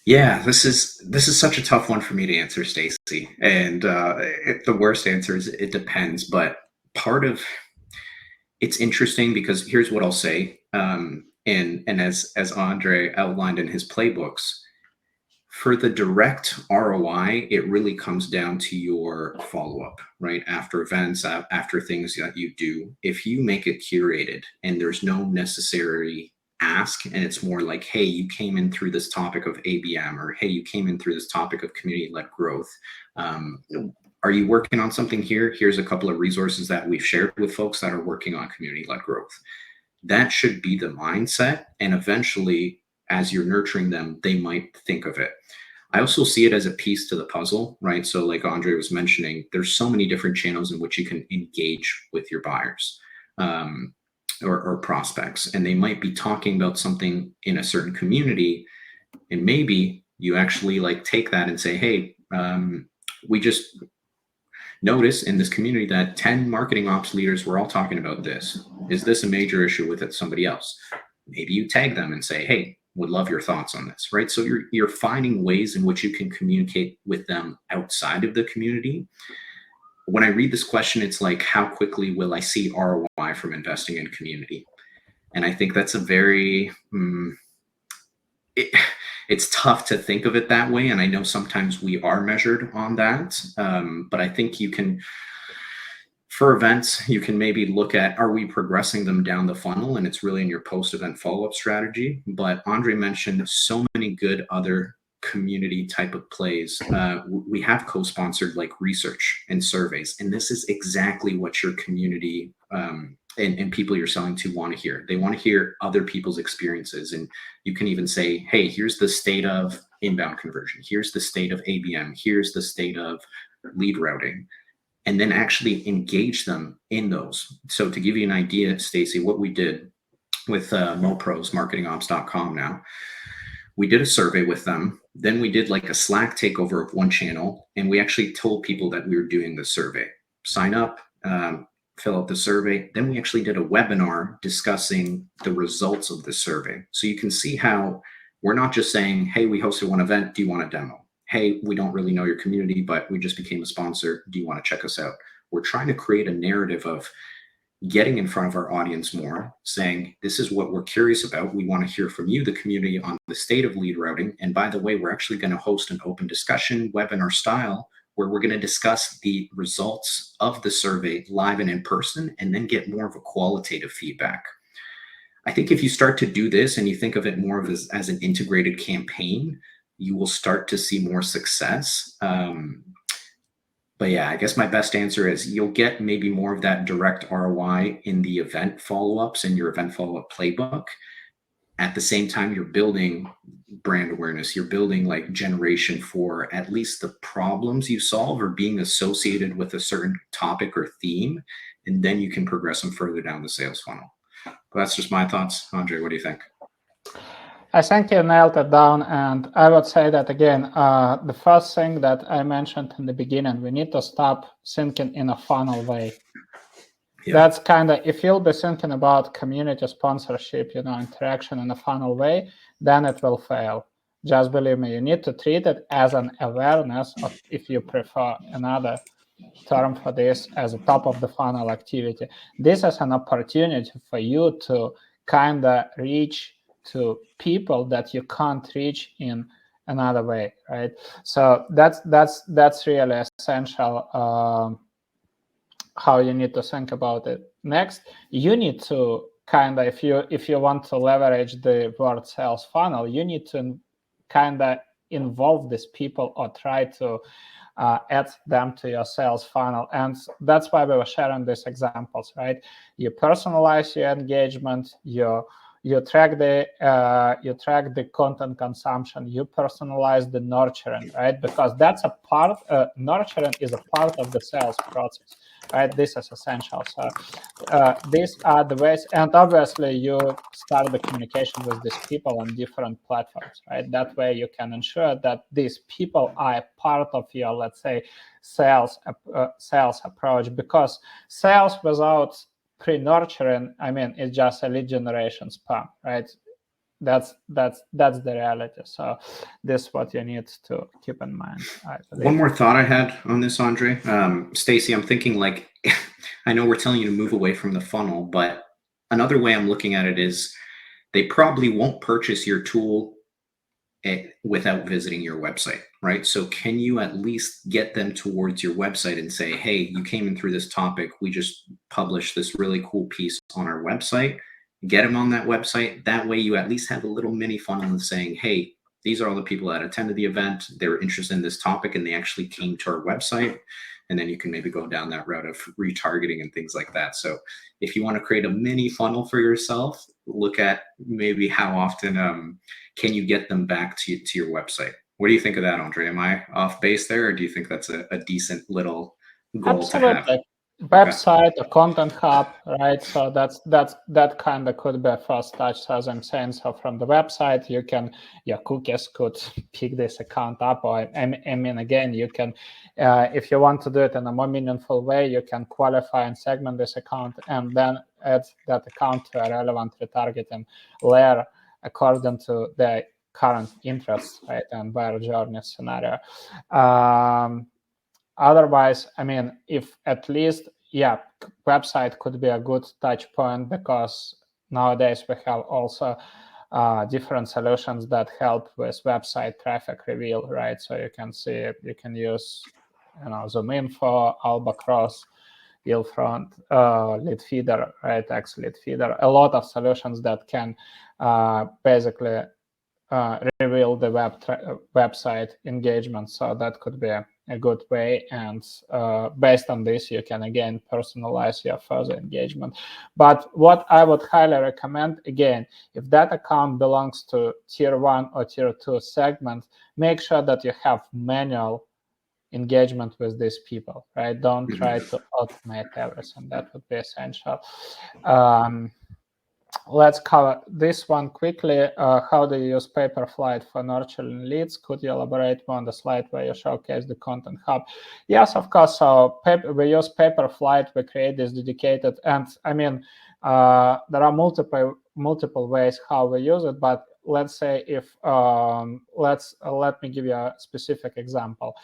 Yeah, this is such a tough one for me to answer, Stacy. And the worst answer is it depends. But part of it's interesting because here's what I'll say. And as Andre outlined in his playbooks, for the direct ROI, it really comes down to your follow-up, right? After events, after things that you do. If you make it curated and there's no necessary ask, and it's more like, hey, you came in through this topic of ABM, or hey, you came in through this topic of community-led growth. Are you working on something here? Here's a couple of resources that we've shared with folks that are working on community-led growth. That should be the mindset. And eventually, as you're nurturing them, they might think of it. I also see it as a piece to the puzzle, right? So like Andre was mentioning, there's so many different channels in which you can engage with your buyers or prospects. And they might be talking about something in a certain community. And maybe you actually like take that and say, hey, we just notice in this community that 10 marketing ops leaders were all talking about this. Is this a major issue with somebody else? Maybe you tag them and say, hey, would love your thoughts on this, right? So you're finding ways in which you can communicate with them outside of the community. When I read this question, it's like, how quickly will I see ROI from investing in community? And I think that's a very, it's tough to think of it that way. And I know sometimes we are measured on that. But I think you can, for events, you can maybe look at, are we progressing them down the funnel? And it's really in your post-event follow-up strategy. But Andre mentioned so many good other community type of plays. We have co-sponsored like research and surveys. And this is exactly what your community and people you're selling to want to hear. They want to hear other people's experiences. And you can even say, hey, here's the state of inbound conversion. Here's the state of ABM. Here's the state of lead routing. And then actually engage them in those. So to give you an idea, Stacy, what we did with MoPros, marketingops.com now, we did a survey with them. Then we did like a Slack takeover of one channel. And we actually told people that we were doing the survey. Sign up, fill out the survey. Then we actually did a webinar discussing the results of the survey. So you can see how we're not just saying, hey, we hosted one event. Do you want a demo? Hey, we don't really know your community, but we just became a sponsor. Do you want to check us out? We're trying to create a narrative of getting in front of our audience more, saying, this is what we're curious about. We want to hear from you, the community, on the state of lead routing. And by the way, we're actually going to host an open discussion webinar style where we're going to discuss the results of the survey live and in person, and then get more of a qualitative feedback. I think if you start to do this and you think of it more of as an integrated campaign, you will start to see more success. But yeah, I guess my best answer is you'll get maybe more of that direct ROI in the event follow-ups and your event follow-up playbook. At the same time, you're building brand awareness. You're building like generation for at least the problems you solve or being associated with a certain topic or theme. And then you can progress them further down the sales funnel. But that's just my thoughts. Andre, what do you think? I think you nailed it down. And I would say that, again, the first thing that I mentioned in the beginning, we need to stop thinking in a funnel way. Yeah. That's kind of, if you'll be thinking about community sponsorship, interaction in a funnel way, then it will fail. Just believe me, you need to treat it as an awareness, or if you prefer another term for this, as a top of the funnel activity. This is an opportunity for you to kind of reach to people that you can't reach in another way, right? So that's really essential. How you need to think about it. Next, you need to kind of, if you want to leverage the word sales funnel, you need to kind of involve these people or try to add them to your sales funnel. And that's why we were sharing these examples, right? You personalize your engagement, you track the content consumption, you personalize the nurturing, right? Because that's a part, nurturing is a part of the sales process, right? This is essential. So these are the ways, and obviously you start the communication with these people on different platforms, right? That way you can ensure that these people are part of your, let's say, sales approach, because sales without pre-nurturing, I mean, it's just a lead generation spam, right? That's the reality. So this is what you need to keep in mind. One more thought I had on this, Andre. Stacy, I'm thinking, like, I know we're telling you to move away from the funnel, but another way I'm looking at it is they probably won't purchase your tool without visiting your website, right? So can you at least get them towards your website and say, hey, you came in through this topic, we just published this really cool piece on our website, get them on that website. That way you at least have a little mini funnel of saying, hey, these are all the people that attended the event, they were interested in this topic and they actually came to our website. And then you can maybe go down that route of retargeting and things like that. So if you want to create a mini funnel for yourself, look at maybe how often can you get them back to your website. What do you think of that, Andre? Am I off base there, or do you think that's a decent little goal to have? Website, a content hub, right? So that kind of could be a first touch, as I'm saying. So from the website, your cookies could pick this account up, or I mean, again, you can, if you want to do it in a more meaningful way, you can qualify and segment this account, and then add that account to a relevant retargeting layer according to the current interests, right, and buyer journey scenario. Otherwise, I mean, if at least, website could be a good touch point, because nowadays we have also different solutions that help with website traffic reveal, right? So you can see, you can use, Zoom Info, Albacross, Yield-Front, Lead Feeder, right? X Lead Feeder, a lot of solutions that can basically reveal the website engagement. So that could be a good way, and based on this, you can again personalize your further engagement. But what I would highly recommend, again, if that account belongs to tier 1 or tier 2 segment, make sure that you have manual engagement with these people, right? Don't try to automate everything. That would be essential. Let's cover this one quickly. How do you use Paperflight for nurturing leads? Could you elaborate more on the slide where you showcase the content hub? Yes, of course. So we use Paperflight. We create this dedicated, and I mean, there are multiple ways how we use it. But let's say if let me give you a specific example.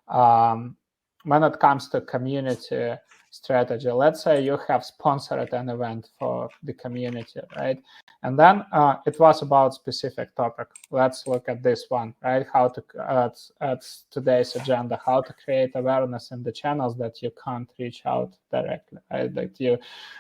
When it comes to community strategy, let's say you have sponsored an event for the community, right? And then it was about specific topic. Let's look at this one, right? How to at today's agenda, how to create awareness in the channels that you can't reach out directly, right? That you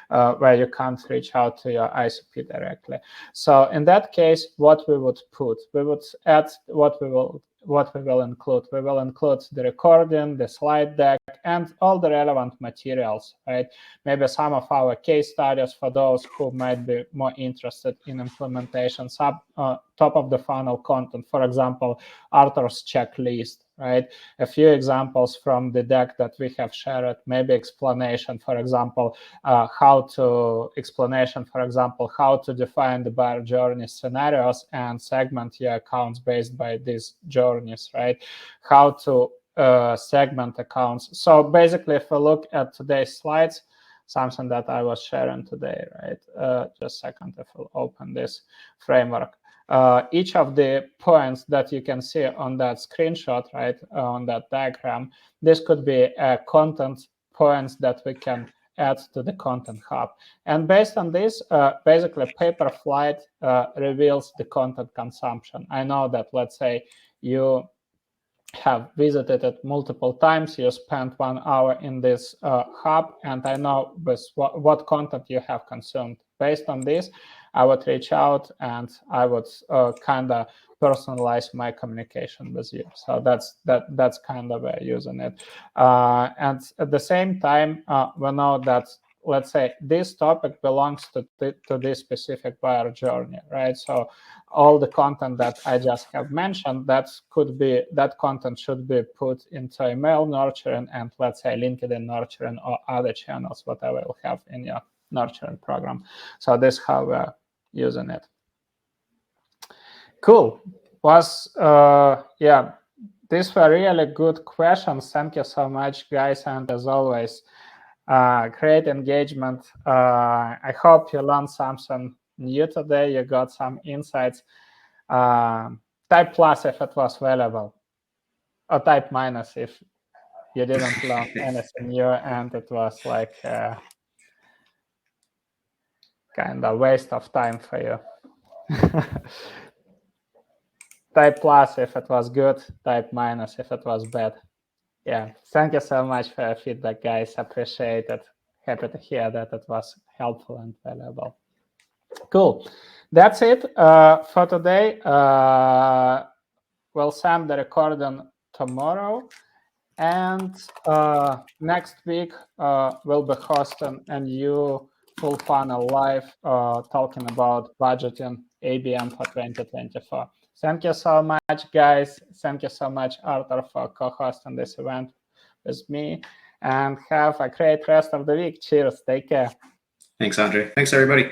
where you can't reach out to your ICP directly. So in that case, what we would put, we would add what we will include. We will include the recording, the slide deck, and all the relevant materials, right? Maybe some of our case studies for those who might be more interested in implementation, top of the funnel content, for example, Arthur's checklist, right? A few examples from the deck that we have shared, maybe explanation, for example, how to define the buyer journey scenarios and segment your accounts based by these journeys, right? How to segment accounts. So basically, if we look at today's slides, something that I was sharing today, right? Just a second, if we'll open this framework. each of the points that you can see on that screenshot, right, on that diagram, this could be content points that we can add to the Content Hub. And based on this, basically Paperflight reveals the content consumption. I know that, let's say, you have visited it multiple times, you spent 1 hour in this hub, and I know what content you have consumed. Based on this, I would reach out and I would kind of personalize my communication with you. So that's kind of using it. And at the same time, we know that, let's say, this topic belongs to this specific buyer journey, right? So all the content that I just have mentioned, that content should be put into email nurturing and, let's say, LinkedIn nurturing or other channels, whatever you have in your nurturing program. So this is how we're using it. Cool. Yeah, these were really good questions. Thank you so much, guys. And as always, great engagement. I hope you learned something new today. You got some insights. Type plus if it was valuable, or type minus if you didn't learn anything new and it was like kind of waste of time for you. Type plus if it was good, type minus if it was bad. Yeah, thank you so much for your feedback, guys. Appreciate it. Happy to hear that it was helpful and valuable. Cool. That's it for today. We'll send the recording tomorrow. And next week, we'll be hosting a new full funnel live talking about budgeting ABM for 2024. Thank you so much, guys. Thank you so much, Arthur, for co-hosting this event with me. And have a great rest of the week. Cheers. Take care. Thanks, Andre. Thanks, everybody.